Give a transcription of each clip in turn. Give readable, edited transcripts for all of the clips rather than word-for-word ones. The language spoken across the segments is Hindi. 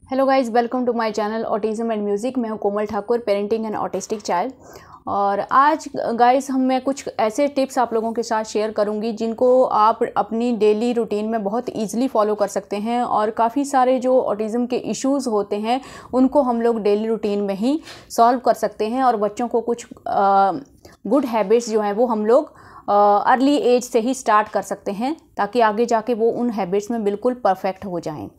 Hello guys, welcome to my channel autism and music. मैं हूं Komal Thakur, parenting and autistic child. और आज गाइस मैं कुछ ऐसे टिप्स आप लोगों के साथ शेयर करूंगी जिनको आप अपनी डेली रूटीन में बहुत इजीली फॉलो कर सकते हैं। और काफ़ी सारे जो ऑटिज़म के इश्यूज़ होते हैं उनको हम लोग डेली रूटीन में ही सॉल्व कर सकते हैं। और बच्चों को कुछ गुड हैबिट्स जो हैं वो हम लोग अर्ली एज से ही स्टार्ट कर सकते हैं, ताकि आगे जाके वो उन हैबिट्स में बिल्कुल परफेक्ट हो जाएं।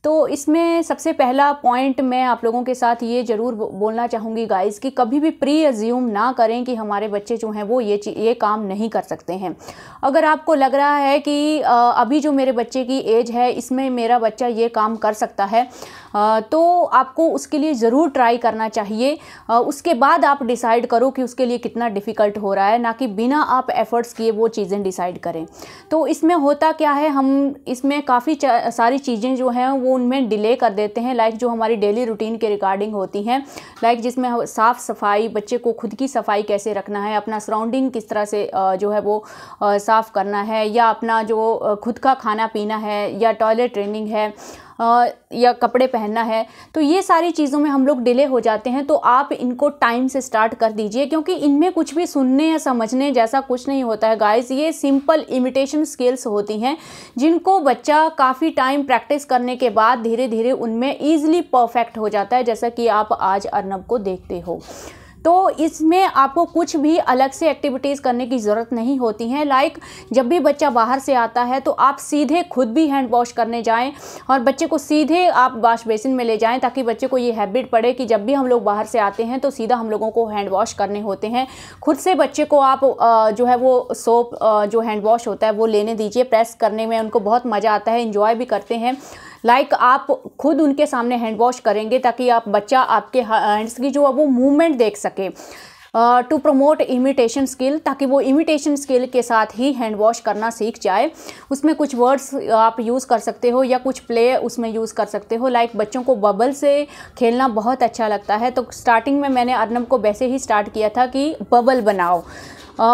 तो इसमें सबसे पहला पॉइंट मैं आप लोगों के साथ ये ज़रूर बोलना चाहूँगी गाइस कि कभी भी प्री अज्यूम ना करें कि हमारे बच्चे जो हैं वो ये काम नहीं कर सकते हैं। अगर आपको लग रहा है कि अभी जो मेरे बच्चे की एज है इसमें मेरा बच्चा ये काम कर सकता है, तो आपको उसके लिए ज़रूर ट्राई करना चाहिए। उसके बाद आप डिसाइड करो कि उसके लिए कितना डिफ़िकल्ट हो रहा है, ना कि बिना आप एफ़र्ट्स किए वो चीज़ें डिसाइड करें। तो इसमें होता क्या है, हम इसमें काफ़ी सारी चीज़ें जो हैं वो उनमें डिले कर देते हैं। लाइक जो हमारी डेली रूटीन के रिगार्डिंग होती हैं, लाइक जिसमें साफ़ सफाई, बच्चे को खुद की सफाई कैसे रखना है, अपना सराउंडिंग किस तरह से जो है वो साफ़ करना है, या अपना जो खुद का खाना पीना है, या टॉयलेट ट्रेनिंग है, या कपड़े पहनना है। तो ये सारी चीज़ों में हम लोग डिले हो जाते हैं। तो आप इनको टाइम से स्टार्ट कर दीजिए, क्योंकि इनमें कुछ भी सुनने या समझने जैसा कुछ नहीं होता है गाइस। ये सिंपल इमिटेशन स्किल्स होती हैं जिनको बच्चा काफ़ी टाइम प्रैक्टिस करने के बाद धीरे धीरे उनमें ईजिली परफेक्ट हो जाता है, जैसा कि आप आज अर्नब को देखते हो। तो इसमें आपको कुछ भी अलग से एक्टिविटीज़ करने की ज़रूरत नहीं होती हैं। लाइक जब भी बच्चा बाहर से आता है तो आप सीधे खुद भी हैंड वॉश करने जाएं और बच्चे को सीधे आप वॉश बेसिन में ले जाएं, ताकि बच्चे को ये हैबिट पड़े कि जब भी हम लोग बाहर से आते हैं तो सीधा हम लोगों को हैंड वॉश करने होते हैं। खुद से बच्चे को आप जो है वो सोप जो हैंड वॉश होता है वो लेने दीजिए। प्रेस करने में उनको बहुत मज़ा आता है, इंजॉय भी करते हैं। लाइक आप खुद उनके सामने हैंड वॉश करेंगे ताकि आप बच्चा आपके हैंड्स की जो है वो मूवमेंट देख सके, टू प्रमोट इमिटेशन स्किल, ताकि वो इमिटेशन स्किल के साथ ही हैंड वॉश करना सीख जाए। उसमें कुछ वर्ड्स आप यूज़ कर सकते हो या कुछ प्ले उसमें यूज़ कर सकते हो। लाइक बच्चों को बबल से खेलना बहुत अच्छा लगता है, तो स्टार्टिंग में मैंने अर्नब को वैसे ही स्टार्ट किया था कि बबल बनाओ।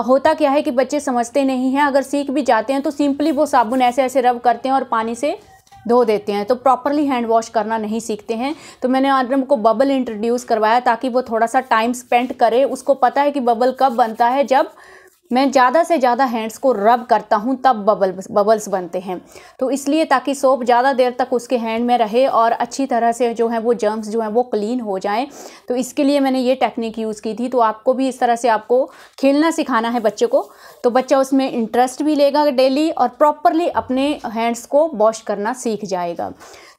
होता क्या है कि बच्चे समझते नहीं हैं, अगर सीख भी जाते हैं तो सिंपली वो साबुन ऐसे ऐसे रब करते हैं और पानी से धो देते हैं, तो प्रॉपरली हैंड वॉश करना नहीं सीखते हैं। तो मैंने अर्नब को बबल इंट्रोड्यूस करवाया ताकि वो थोड़ा सा टाइम स्पेंड करे। उसको पता है कि बबल कब बनता है, जब मैं ज़्यादा से ज़्यादा हैंड्स को रब करता हूँ तब बबल्स बनते हैं। तो इसलिए ताकि सोप ज़्यादा देर तक उसके हैंड में रहे और अच्छी तरह से जो है वो जर्म्स जो है वो क्लीन हो जाएं, तो इसके लिए मैंने ये टेक्निक यूज़ की थी। तो आपको भी इस तरह से आपको खेलना सिखाना है बच्चे को, तो बच्चा उसमें इंटरेस्ट भी लेगा डेली और प्रॉपरली अपने हैंड्स को वॉश करना सीख जाएगा।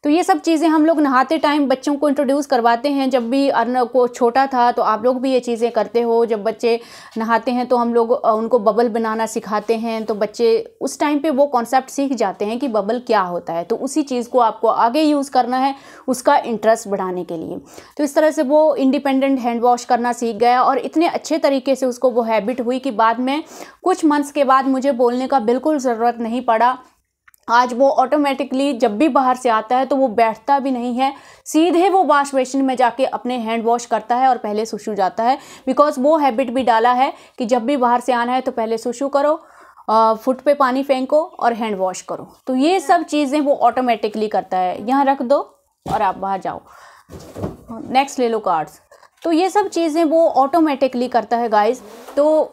तो ये सब चीज़ें हम लोग नहाते टाइम बच्चों को इंट्रोड्यूस करवाते हैं। जब भी अर्नब को छोटा था तो आप लोग भी ये चीज़ें करते हो, जब बच्चे नहाते हैं तो हम लोग उनको बबल बनाना सिखाते हैं, तो बच्चे उस टाइम पे वो कॉन्सेप्ट सीख जाते हैं कि बबल क्या होता है। तो उसी चीज़ को आपको आगे यूज़ करना है उसका इंटरेस्ट बढ़ाने के लिए। तो इस तरह से वो इंडिपेंडेंट हैंड वॉश करना सीख गया और इतने अच्छे तरीके से उसको वो हैबिट हुई कि बाद में कुछ मंथ्स के बाद मुझे बोलने का बिल्कुल ज़रूरत नहीं पड़ा। आज वो ऑटोमेटिकली जब भी बाहर से आता है तो वो बैठता भी नहीं है, सीधे वो वॉश बेसिन में जाके अपने हैंड वॉश करता है और पहले सुसु जाता है। बिकॉज वो हैबिट भी डाला है कि जब भी बाहर से आना है तो पहले सुसु करो, फुट पे पानी फेंको और हैंड वॉश करो। तो ये सब चीज़ें वो ऑटोमेटिकली करता है। यहाँ रख दो और आप बाहर जाओ, नेक्स्ट ले लो कार्ड्स। तो ये सब चीज़ें वो ऑटोमेटिकली करता है गाइज। तो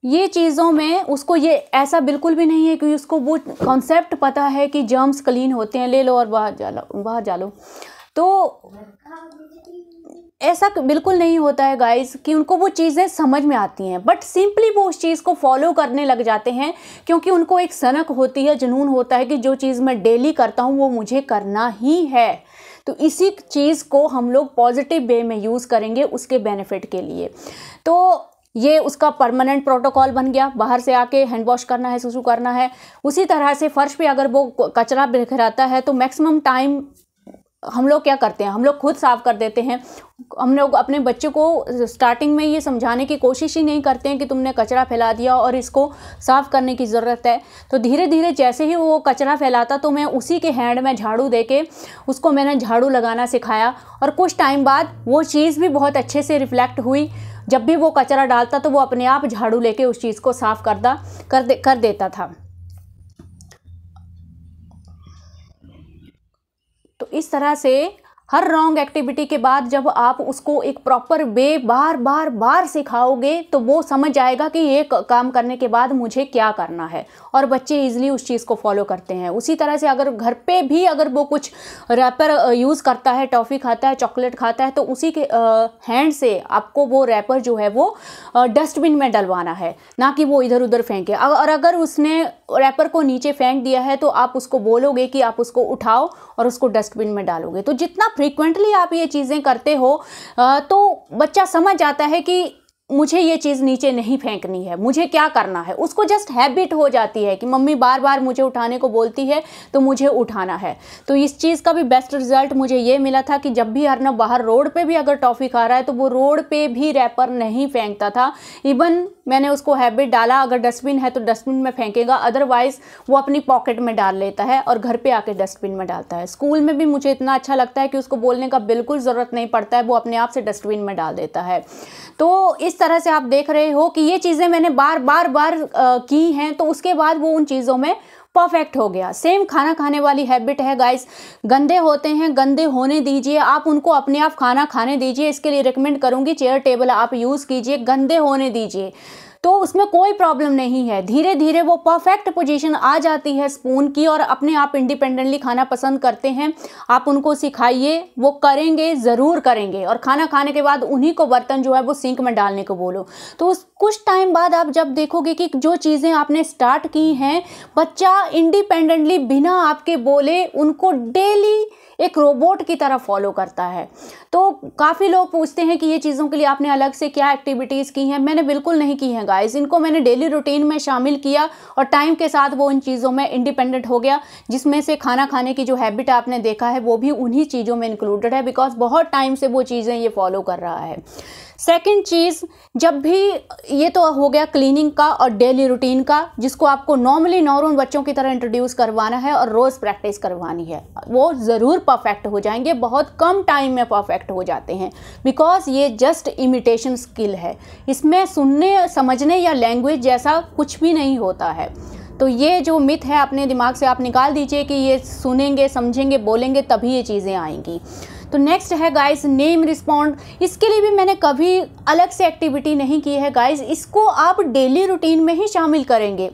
ये चीज़ों में उसको ये ऐसा बिल्कुल भी नहीं है कि उसको वो कॉन्सेप्ट पता है कि जर्म्स क्लीन होते हैं, ले लो और बाहर जा लो। तो ऐसा बिल्कुल नहीं होता है गाइस कि उनको वो चीज़ें समझ में आती हैं, बट सिंपली वो उस चीज़ को फॉलो करने लग जाते हैं, क्योंकि उनको एक सनक होती है, जुनून होता है कि जो चीज़ मैं डेली करता हूँ वो मुझे करना ही है। तो इसी चीज़ को हम लोग पॉजिटिव वे में यूज़ करेंगे उसके बेनिफिट के लिए। तो ये उसका परमानेंट प्रोटोकॉल बन गया, बाहर से आके हैंड वॉश करना है, सुसु करना है। उसी तरह से फर्श पे अगर वो कचरा बिखराता है तो मैक्सिमम टाइम हम लोग क्या करते हैं, हम लोग खुद साफ कर देते हैं। हम लोग अपने बच्चे को स्टार्टिंग में ये समझाने की कोशिश ही नहीं करते हैं कि तुमने कचरा फैला दिया और इसको साफ़ करने की ज़रूरत है। तो धीरे धीरे जैसे ही वो कचरा फैलाता तो मैं उसी के हैंड में झाड़ू देके उसको मैंने झाड़ू लगाना सिखाया, और कुछ टाइम बाद वो चीज़ भी बहुत अच्छे से रिफ्लेक्ट हुई। जब भी वो कचरा डालता तो वो अपने आप झाड़ू लेके उस चीज़ को साफ़ कर देता था। तो इस तरह से हर रॉन्ग एक्टिविटी के बाद जब आप उसको एक प्रॉपर वे बार बार बार सिखाओगे तो वो समझ जाएगा कि ये काम करने के बाद मुझे क्या करना है, और बच्चे इजीली उस चीज़ को फॉलो करते हैं। उसी तरह से अगर घर पे भी अगर वो कुछ रैपर यूज़ करता है, टॉफ़ी खाता है, चॉकलेट खाता है, तो उसी के हैंड से आपको वो रैपर जो है वो डस्टबिन में डलवाना है, ना कि वो इधर उधर फेंके। और अगर उसने रैपर को नीचे फेंक दिया है तो आप उसको बोलोगे कि आप उसको उठाओ और उसको डस्टबिन में डालोगे। तो जितना फ्रीक्वेंटली आप ये चीज़ें करते हो तो बच्चा समझ जाता है कि मुझे ये चीज़ नीचे नहीं फेंकनी है, मुझे क्या करना है। उसको जस्ट हैबिट हो जाती है कि मम्मी बार बार मुझे उठाने को बोलती है तो मुझे उठाना है। तो इस चीज़ का भी बेस्ट रिजल्ट मुझे ये मिला था कि जब भी अर्नब बाहर रोड पे भी अगर टॉफ़ी खा रहा है तो वो रोड पे भी रैपर नहीं फेंकता था। इवन मैंने उसको हैबिट डाला, अगर डस्टबिन है तो डस्टबिन में फेंकेगा, अदरवाइज़ वो अपनी पॉकेट में डाल लेता है और घर पे आके डस्टबिन में डालता है। स्कूल में भी मुझे इतना अच्छा लगता है कि उसको बोलने का बिल्कुल ज़रूरत नहीं पड़ता है, वो अपने आप से डस्टबिन में डाल देता है। तो इस तरह से आप देख रहे हो कि ये चीज़ें मैंने बार बार की हैं, तो उसके बाद वो उन चीज़ों में परफेक्ट हो गया। सेम खाना खाने वाली हैबिट है गाइस, गंदे होते हैं, गंदे होने दीजिए, आप उनको अपने आप खाना खाने दीजिए। इसके लिए रिकमेंड करूंगी चेयर टेबल आप यूज़ कीजिए, गंदे होने दीजिए, तो उसमें कोई प्रॉब्लम नहीं है। धीरे धीरे वो परफेक्ट पोजीशन आ जाती है स्पून की और अपने आप इंडिपेंडेंटली खाना पसंद करते हैं। आप उनको सिखाइए, वो करेंगे, ज़रूर करेंगे। और खाना खाने के बाद उन्हीं को बर्तन जो है वो सिंक में डालने को बोलो। तो उस कुछ टाइम बाद आप जब देखोगे कि जो चीज़ें आपने स्टार्ट की हैं, बच्चा इंडिपेंडेंटली बिना आपके बोले उनको डेली एक रोबोट की तरह फॉलो करता है। तो काफ़ी लोग पूछते हैं कि ये चीज़ों के लिए आपने अलग से क्या एक्टिविटीज़ की हैं। मैंने बिल्कुल नहीं की हैं गाइस, इनको मैंने डेली रूटीन में शामिल किया और टाइम के साथ वो इन चीज़ों में इंडिपेंडेंट हो गया, जिसमें से खाना खाने की जो हैबिट आपने देखा है वो भी उन्हीं चीज़ों में इंक्लूडेड है, बिकॉज बहुत टाइम से वो चीज़ें ये फॉलो कर रहा है। सेकंड चीज़, जब भी ये तो हो गया क्लीनिंग का और डेली रूटीन का, जिसको आपको नॉर्मली नॉर्मल बच्चों की तरह इंट्रोड्यूस करवाना है और रोज़ प्रैक्टिस करवानी है, वो ज़रूर परफेक्ट हो जाएंगे, बहुत कम टाइम में परफेक्ट हो जाते हैं, बिकॉज ये जस्ट इमिटेशन स्किल है। इसमें सुनने समझने या लैंग्वेज जैसा कुछ भी नहीं होता है। तो ये जो मिथ है अपने दिमाग से आप निकाल दीजिए कि ये सुनेंगे, समझेंगे, बोलेंगे तभी ये चीज़ें आएंगी। तो नेक्स्ट है गाइस नेम रिस्पॉन्ड। इसके लिए भी मैंने कभी अलग से एक्टिविटी नहीं की है गाइस, इसको आप डेली रूटीन में ही शामिल करेंगे।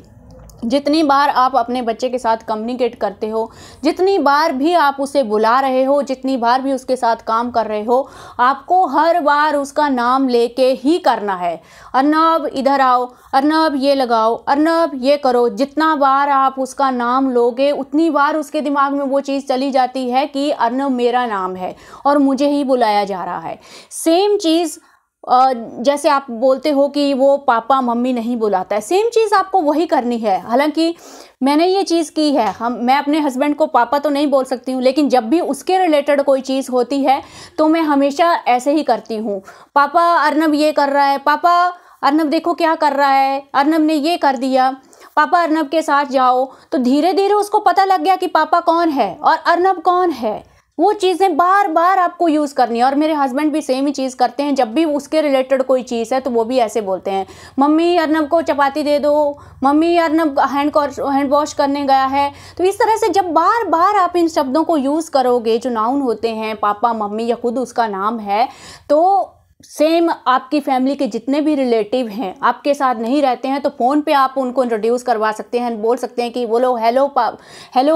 जितनी बार आप अपने बच्चे के साथ कम्युनिकेट करते हो, जितनी बार भी आप उसे बुला रहे हो, जितनी बार भी उसके साथ काम कर रहे हो, आपको हर बार उसका नाम लेके ही करना है। अर्नब इधर आओ, अर्नब ये लगाओ, अर्नब ये करो। जितना बार आप उसका नाम लोगे उतनी बार उसके दिमाग में वो चीज़ चली जाती है कि अर्नब मेरा नाम है और मुझे ही बुलाया जा रहा है। सेम चीज़ जैसे आप बोलते हो कि वो पापा मम्मी नहीं बुलाता है, सेम चीज़ आपको वही करनी है। हालांकि मैंने ये चीज़ की है, मैं अपने हस्बैंड को पापा तो नहीं बोल सकती हूँ, लेकिन जब भी उसके रिलेटेड कोई चीज़ होती है तो मैं हमेशा ऐसे ही करती हूँ। पापा अर्नब ये कर रहा है, पापा अर्नब देखो क्या कर रहा है, अर्नब ने ये कर दिया, पापा अर्नब के साथ जाओ। तो धीरे धीरे उसको पता लग गया कि पापा कौन है और अर्नब कौन है। वो चीज़ें बार बार आपको यूज़ करनी है। और मेरे हस्बैंड भी सेम ही चीज़ करते हैं, जब भी उसके रिलेटेड कोई चीज़ है तो वो भी ऐसे बोलते हैं, मम्मी अर्नब को चपाती दे दो, मम्मी अर्नब हैंड वॉश करने गया है। तो इस तरह से जब बार बार आप इन शब्दों को यूज़ करोगे, जो नाउन होते हैं, पापा मम्मी या खुद उसका नाम है, तो सेम आपकी फैमिली के जितने भी रिलेटिव हैं आपके साथ नहीं रहते हैं तो फ़ोन पे आप उनको इंट्रोड्यूस करवा सकते हैं, बोल सकते हैं कि बोलो hello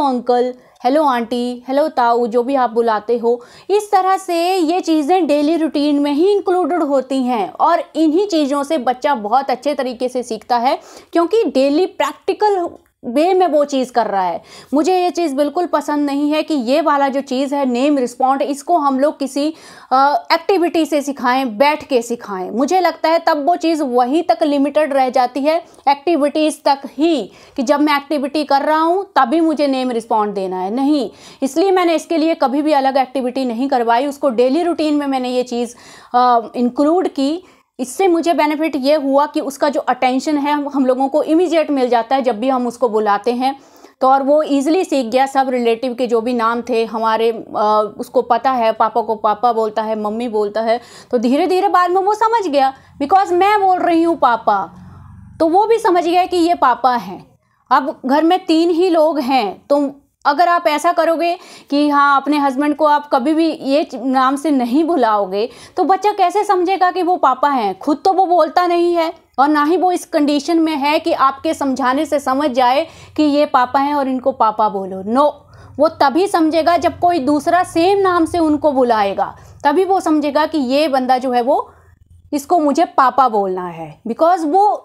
uncle, hello aunty, hello ताऊ, जो भी आप बुलाते हो। इस तरह से ये चीज़ें डेली रूटीन में ही इंक्लूडेड होती हैं और इन्हीं चीज़ों से बच्चा बहुत अच्छे तरीके से सीखता है, क्योंकि डेली प्रैक्टिकल वे में वो चीज़ कर रहा है। मुझे ये चीज़ बिल्कुल पसंद नहीं है कि ये वाला जो चीज़ है नेम रिस्पॉन्ड, इसको हम लोग किसी एक्टिविटी से सिखाएं, बैठ के सिखाएं। मुझे लगता है तब वो चीज़ वहीं तक लिमिटेड रह जाती है, एक्टिविटीज़ तक ही, कि जब मैं एक्टिविटी कर रहा हूँ तभी मुझे नेम रिस्पॉन्ड देना है, नहीं। इसलिए मैंने इसके लिए कभी भी अलग एक्टिविटी नहीं करवाई, उसको डेली रूटीन में मैंने ये चीज़ इंक्लूड की। इससे मुझे बेनिफिट ये हुआ कि उसका जो अटेंशन है हम लोगों को इमीडिएट मिल जाता है जब भी हम उसको बुलाते हैं। तो और वो ईजिली सीख गया, सब रिलेटिव के जो भी नाम थे हमारे उसको पता है, पापा को पापा बोलता है, मम्मी बोलता है। तो धीरे धीरे बाद में वो समझ गया, बिकॉज मैं बोल रही हूँ पापा, तो वो भी समझ गया कि ये पापा हैं। अब घर में 3 ही लोग हैं तो अगर आप ऐसा करोगे कि हाँ अपने हस्बैंड को आप कभी भी ये नाम से नहीं बुलाओगे तो बच्चा कैसे समझेगा कि वो पापा हैं। खुद तो वो बोलता नहीं है और ना ही वो इस कंडीशन में है कि आपके समझाने से समझ जाए कि ये पापा हैं और इनको पापा बोलो। नो, वो तभी समझेगा जब कोई दूसरा सेम नाम से उनको बुलाएगा, तभी वो समझेगा कि ये बंदा जो है वो, इसको मुझे पापा बोलना है। बिकॉज वो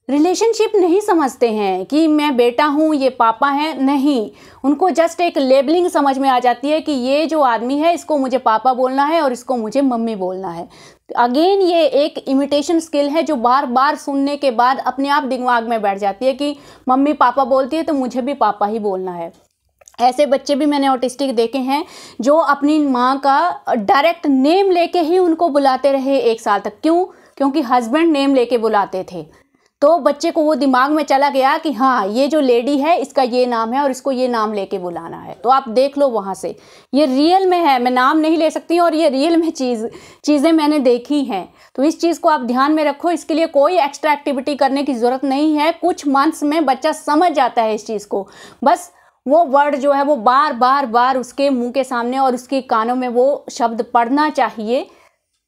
रिलेशनशिप नहीं समझते हैं कि मैं बेटा हूँ ये पापा हैं, नहीं, उनको जस्ट एक लेबलिंग समझ में आ जाती है कि ये जो आदमी है इसको मुझे पापा बोलना है और इसको मुझे मम्मी बोलना है। अगेन ये एक इमिटेशन स्किल है जो बार बार सुनने के बाद अपने आप दिमाग में बैठ जाती है कि मम्मी पापा बोलती है तो मुझे भी पापा ही बोलना है। ऐसे बच्चे भी मैंने ऑटिस्टिक देखे हैं जो अपनी माँ का डायरेक्ट नेम लेके ही उनको बुलाते रहे 1 साल तक। क्यों? क्योंकि हस्बैंड नेम लेके बुलाते थे, तो बच्चे को वो दिमाग में चला गया कि हाँ ये जो लेडी है इसका ये नाम है और इसको ये नाम लेके बुलाना है। तो आप देख लो वहाँ से, ये रियल में है, मैं नाम नहीं ले सकती और ये रियल में चीज़ें मैंने देखी हैं। तो इस चीज़ को आप ध्यान में रखो। इसके लिए कोई एक्स्ट्रा एक्टिविटी करने की ज़रूरत नहीं है। कुछ मंथ्स में बच्चा समझ जाता है इस चीज़ को। बस वो वर्ड जो है वो बार बार उसके मुंह के सामने और उसके कानों में वो शब्द पढ़ना चाहिए,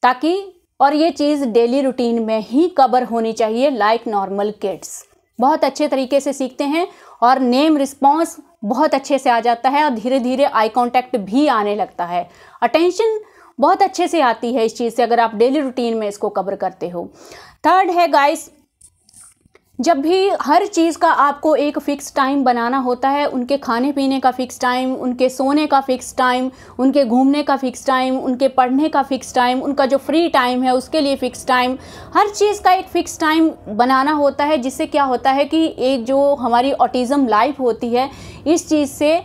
ताकि, और ये चीज़ डेली रूटीन में ही कवर होनी चाहिए। लाइक नॉर्मल किड्स बहुत अच्छे तरीके से सीखते हैं और नेम रिस्पॉन्स बहुत अच्छे से आ जाता है और धीरे धीरे आई कांटेक्ट भी आने लगता है। अटेंशन बहुत अच्छे से आती है इस चीज़ से, अगर आप डेली रूटीन में इसको कवर करते हो। थर्ड है गाइस, जब भी हर चीज़ का आपको एक फ़िक्स टाइम बनाना होता है, उनके खाने पीने का फ़िक्स टाइम, उनके सोने का फ़िक्स टाइम, उनके घूमने का फ़िक्स टाइम, उनके पढ़ने का फ़िक्स टाइम, उनका जो फ्री टाइम है उसके लिए फ़िक्स टाइम, हर चीज़ का एक फ़िक्स टाइम बनाना होता है। जिससे क्या होता है कि एक जो हमारी ऑटिज़म लाइफ होती है इस चीज़ से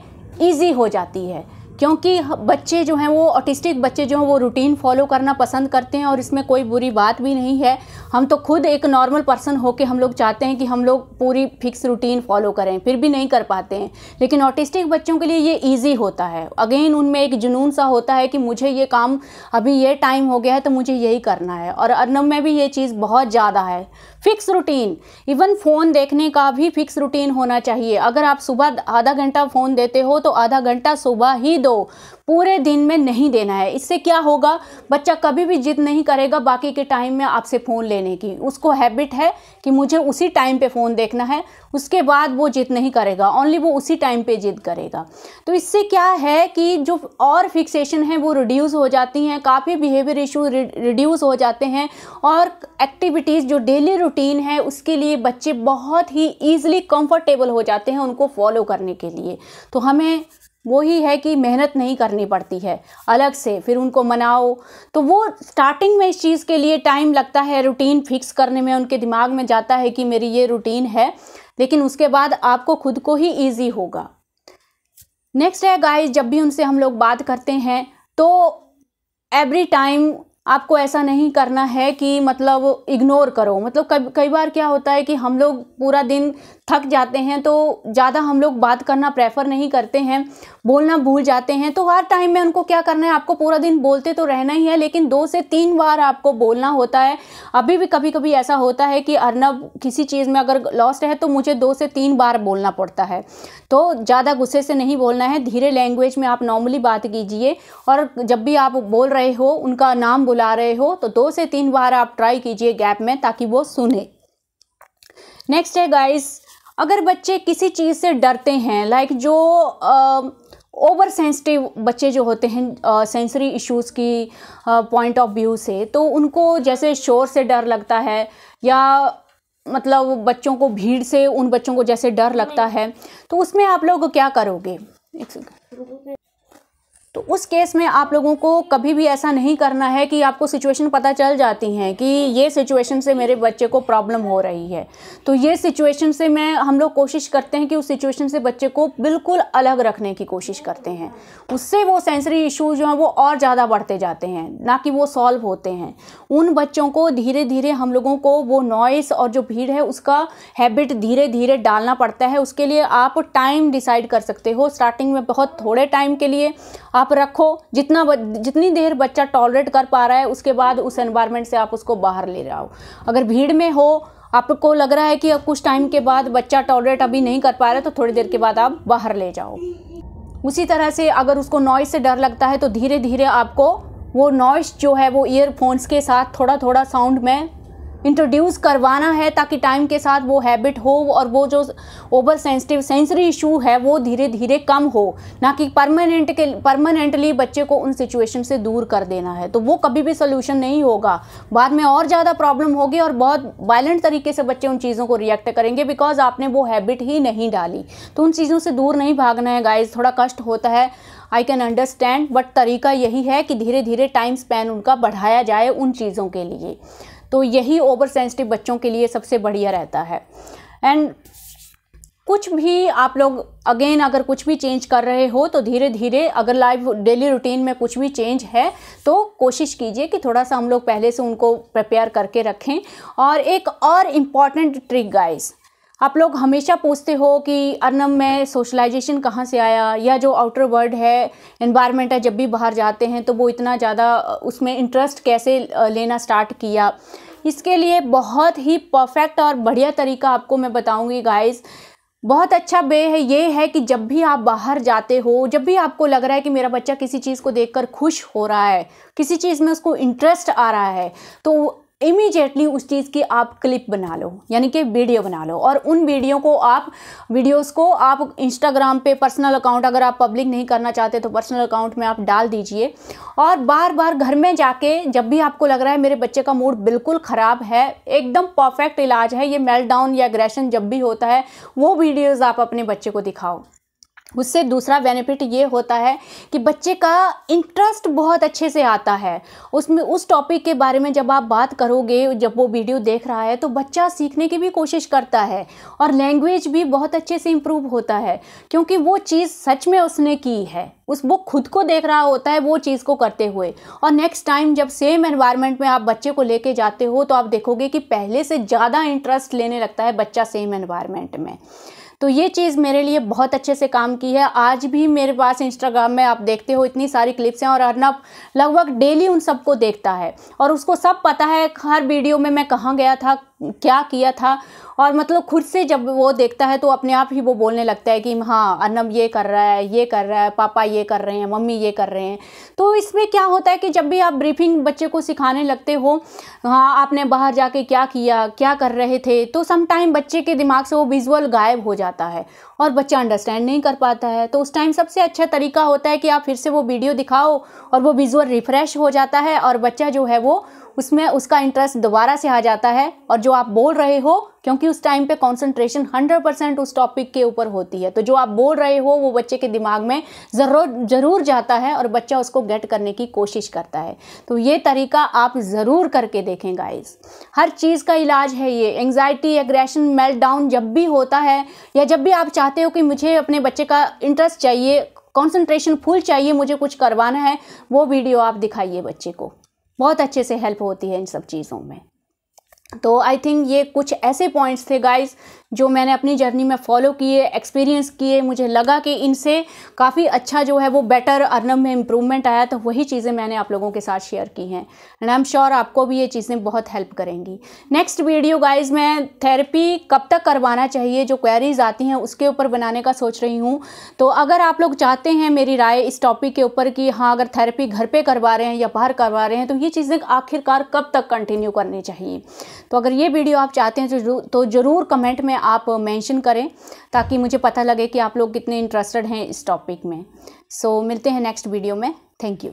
ईजी हो जाती है, क्योंकि बच्चे जो हैं वो ऑटिस्टिक बच्चे जो हैं वो रूटीन फॉलो करना पसंद करते हैं और इसमें कोई बुरी बात भी नहीं है। हम तो खुद एक नॉर्मल पर्सन होके हम लोग चाहते हैं कि हम लोग पूरी फिक्स रूटीन फॉलो करें, फिर भी नहीं कर पाते हैं। लेकिन ऑटिस्टिक बच्चों के लिए ये इजी होता है। अगेन उनमें एक जुनून सा होता है कि मुझे ये काम अभी ये टाइम हो गया है तो मुझे यही करना है। और अर्नब में भी ये चीज़ बहुत ज़्यादा है, फिक्स रूटीन। इवन फ़ोन देखने का भी फिक्स रूटीन होना चाहिए। अगर आप सुबह आधा घंटा फ़ोन देते हो तो आधा घंटा सुबह ही दो, पूरे दिन में नहीं देना है। इससे क्या होगा, बच्चा कभी भी जिद नहीं करेगा बाकी के टाइम में आपसे फ़ोन लेने की। उसको हैबिट है कि मुझे उसी टाइम पे फ़ोन देखना है, उसके बाद वो जिद नहीं करेगा, ओनली वो उसी टाइम पे जिद करेगा। तो इससे क्या है कि जो और फिक्सेशन है वो रिड्यूस हो जाती हैं, काफ़ी बिहेवियर इशू रिड्यूस हो जाते हैं और एक्टिविटीज़ जो डेली रूटीन है उसके लिए बच्चे बहुत ही ईजिली कंफर्टेबल हो जाते हैं उनको फॉलो करने के लिए। तो हमें वही है कि मेहनत नहीं करनी पड़ती है अलग से, फिर उनको मनाओ। तो वो स्टार्टिंग में इस चीज़ के लिए टाइम लगता है, रूटीन फिक्स करने में उनके दिमाग में जाता है कि मेरी ये रूटीन है, लेकिन उसके बाद आपको खुद को ही ईजी होगा। नेक्स्ट है गाइस, जब भी उनसे हम लोग बात करते हैं तो एवरी टाइम आपको ऐसा नहीं करना है कि मतलब इग्नोर करो। मतलब कई बार क्या होता है कि हम लोग पूरा दिन थक जाते हैं तो ज़्यादा हम लोग बात करना प्रेफर नहीं करते हैं, बोलना भूल जाते हैं। तो हर टाइम में उनको क्या करना है, आपको पूरा दिन बोलते तो रहना ही है, लेकिन 2 से 3 बार आपको बोलना होता है। अभी भी कभी कभी ऐसा होता है कि अर्नब किसी चीज़ में अगर लॉस्ट है तो मुझे 2 से 3 बार बोलना पड़ता है। तो ज़्यादा गुस्से से नहीं बोलना है, धीरे लैंग्वेज में आप नॉर्मली बात कीजिए। और जब भी आप बोल रहे हो, उनका नाम बुला रहे हो, तो 2 से 3 बार आप ट्राई कीजिए गैप में, ताकि वो सुने। नेक्स्ट है गाइस, अगर बच्चे किसी चीज़ से डरते हैं, लाइक जो ओवर सेंसिटिव बच्चे जो होते हैं सेंसरी इश्यूज़ की पॉइंट ऑफ व्यू से, तो उनको जैसे शोर से डर लगता है या मतलब बच्चों को भीड़ से, उन बच्चों को जैसे डर लगता है, तो उसमें आप लोग क्या करोगे? तो उस केस में आप लोगों को कभी भी ऐसा नहीं करना है कि आपको सिचुएशन पता चल जाती हैं कि ये सिचुएशन से मेरे बच्चे को प्रॉब्लम हो रही है, तो ये सिचुएशन से हम लोग कोशिश करते हैं कि उस सिचुएशन से बच्चे को बिल्कुल अलग रखने की कोशिश करते हैं। उससे वो सेंसरी इशू जो हैं वो और ज़्यादा बढ़ते जाते हैं, ना कि वो सॉल्व होते हैं। उन बच्चों को धीरे धीरे हम लोगों को वो नॉइस और जो भीड़ है उसका हैबिट धीरे धीरे डालना पड़ता है। उसके लिए आप टाइम डिसाइड कर सकते हो। स्टार्टिंग में बहुत थोड़े टाइम के लिए आप रखो, जितनी देर बच्चा टॉलरेट कर पा रहा है, उसके बाद उस एनवायरनमेंट से आप उसको बाहर ले जाओ। अगर भीड़ में हो, आपको लग रहा है कि अब कुछ टाइम के बाद बच्चा टॉलरेट अभी नहीं कर पा रहा है, तो थोड़ी देर के बाद आप बाहर ले जाओ। उसी तरह से अगर उसको नॉइज़ से डर लगता है तो धीरे धीरे आपको वो नॉइज़ जो है वो ईयरफोन्स के साथ थोड़ा थोड़ा साउंड में इंट्रोड्यूस करवाना है, ताकि टाइम के साथ वो हैबिट हो और वो जो ओवर सेंसिटिव सेंसरी इशू है वो धीरे धीरे कम हो, ना कि परमानेंटली बच्चे को उन सिचुएशन से दूर कर देना है। तो वो कभी भी सोल्यूशन नहीं होगा, बाद में और ज़्यादा प्रॉब्लम होगी और बहुत वायलेंट तरीके से बच्चे उन चीज़ों को रिएक्ट करेंगे, बिकॉज आपने वो हैबिट ही नहीं डाली। तो उन चीज़ों से दूर नहीं भागना है गाइज। थोड़ा कष्ट होता है, आई कैन अंडरस्टैंड, बट तरीका यही है कि धीरे धीरे टाइम स्पैन उनका बढ़ाया जाए उन चीज़ों के लिए। तो यही ओवर सेंसिटिव बच्चों के लिए सबसे बढ़िया रहता है। एंड कुछ भी आप लोग अगेन अगर कुछ भी चेंज कर रहे हो तो धीरे धीरे, अगर लाइफ डेली रूटीन में कुछ भी चेंज है तो कोशिश कीजिए कि थोड़ा सा हम लोग पहले से उनको प्रिपेयर करके रखें। और एक और इम्पॉर्टेंट ट्रिक गाइस, आप लोग हमेशा पूछते हो कि अर्नब में सोशलाइजेशन कहाँ से आया, या जो आउटर वर्ल्ड है, एनवायरनमेंट है, जब भी बाहर जाते हैं तो वो इतना ज़्यादा उसमें इंटरेस्ट कैसे लेना स्टार्ट किया। इसके लिए बहुत ही परफेक्ट और बढ़िया तरीका आपको मैं बताऊंगी गाइस। बहुत अच्छा वे है ये है कि जब भी आप बाहर जाते हो, जब भी आपको लग रहा है कि मेरा बच्चा किसी चीज़ को देखकर खुश हो रहा है, किसी चीज़ में उसको इंटरेस्ट आ रहा है, तो इमीडिएटली उस चीज़ की आप क्लिप बना लो, यानी कि वीडियो बना लो। और उन वीडियोस को आप इंस्टाग्राम पे पर्सनल अकाउंट, अगर आप पब्लिक नहीं करना चाहते तो पर्सनल अकाउंट में आप डाल दीजिए। और बार बार घर में जाके जब भी आपको लग रहा है मेरे बच्चे का मूड बिल्कुल ख़राब है, एकदम परफेक्ट इलाज है ये मेल्टडाउन या एग्रेशन जब भी होता है, वो वीडियोज़ आप अपने बच्चे को दिखाओ। उससे दूसरा बेनिफिट ये होता है कि बच्चे का इंटरेस्ट बहुत अच्छे से आता है उसमें, उस टॉपिक के बारे में जब आप बात करोगे, जब वो वीडियो देख रहा है तो बच्चा सीखने की भी कोशिश करता है और लैंग्वेज भी बहुत अच्छे से इम्प्रूव होता है, क्योंकि वो चीज़ सच में उसने की है, वो खुद को देख रहा होता है वो चीज़ को करते हुए। और नेक्स्ट टाइम जब सेम एनवायरनमेंट में आप बच्चे को लेके जाते हो तो आप देखोगे कि पहले से ज़्यादा इंटरेस्ट लेने लगता है बच्चा सेम एनवायरनमेंट में। तो ये चीज़ मेरे लिए बहुत अच्छे से काम की है। आज भी मेरे पास इंस्टाग्राम में आप देखते हो इतनी सारी क्लिप्स हैं और अर्नब लगभग डेली उन सबको देखता है और उसको सब पता है हर वीडियो में मैं कहाँ गया था, क्या किया था। और मतलब खुद से जब वो देखता है तो अपने आप ही वो बोलने लगता है कि हाँ अर्नब ये कर रहा है, ये कर रहा है, पापा ये कर रहे हैं, मम्मी ये कर रहे हैं। तो इसमें क्या होता है कि जब भी आप ब्रीफिंग बच्चे को सिखाने लगते हो, हाँ आपने बाहर जाके क्या किया, क्या कर रहे थे, तो सम टाइम बच्चे के दिमाग से वो विजुअल गायब हो जाता है और बच्चा अंडरस्टैंड नहीं कर पाता है। तो उस टाइम सबसे अच्छा तरीका होता है कि आप फिर से वो वीडियो दिखाओ और वो विजुअल रिफ्रेश हो जाता है और बच्चा जो है वो उसमें उसका इंटरेस्ट दोबारा से आ जाता है। और जो आप बोल रहे हो, क्योंकि उस टाइम पे कंसंट्रेशन 100% उस टॉपिक के ऊपर होती है, तो जो आप बोल रहे हो वो बच्चे के दिमाग में ज़रूर जाता है और बच्चा उसको गेट करने की कोशिश करता है। तो ये तरीका आप ज़रूर करके देखें गाइस, हर चीज़ का इलाज है ये। एंग्जाइटी, एग्रेशन, मेल्टडाउन जब भी होता है या जब भी आप चाहते हो कि मुझे अपने बच्चे का इंटरेस्ट चाहिए, कंसंट्रेशन फुल चाहिए, मुझे कुछ करवाना है, वो वीडियो आप दिखाइए बच्चे को, बहुत अच्छे से हेल्प होती है इन सब चीज़ों में। तो आई थिंक ये कुछ ऐसे पॉइंट्स थे गाइस जो मैंने अपनी जर्नी में फॉलो किए, एक्सपीरियंस किए, मुझे लगा कि इनसे काफ़ी अच्छा जो है वो बेटर अर्नब में इम्प्रूवमेंट आया, तो वही चीज़ें मैंने आप लोगों के साथ शेयर की हैं एंड आई एम श्योर आपको भी ये चीज़ें बहुत हेल्प करेंगी। नेक्स्ट वीडियो गाइस मैं थेरेपी कब तक करवाना चाहिए, जो क्वेरीज आती हैं उसके ऊपर बनाने का सोच रही हूँ। तो अगर आप लोग चाहते हैं मेरी राय इस टॉपिक के ऊपर कि हाँ अगर थेरेपी घर पर करवा रहे हैं या बाहर करवा रहे हैं तो ये चीज़ें आखिरकार कब तक कंटिन्यू करनी चाहिए, तो अगर ये वीडियो आप चाहते हैं तो ज़रूर कमेंट में आप मेंशन करें ताकि मुझे पता लगे कि आप लोग कितने इंटरेस्टेड हैं इस टॉपिक में। सो मिलते हैं नेक्स्ट वीडियो में। Thank you.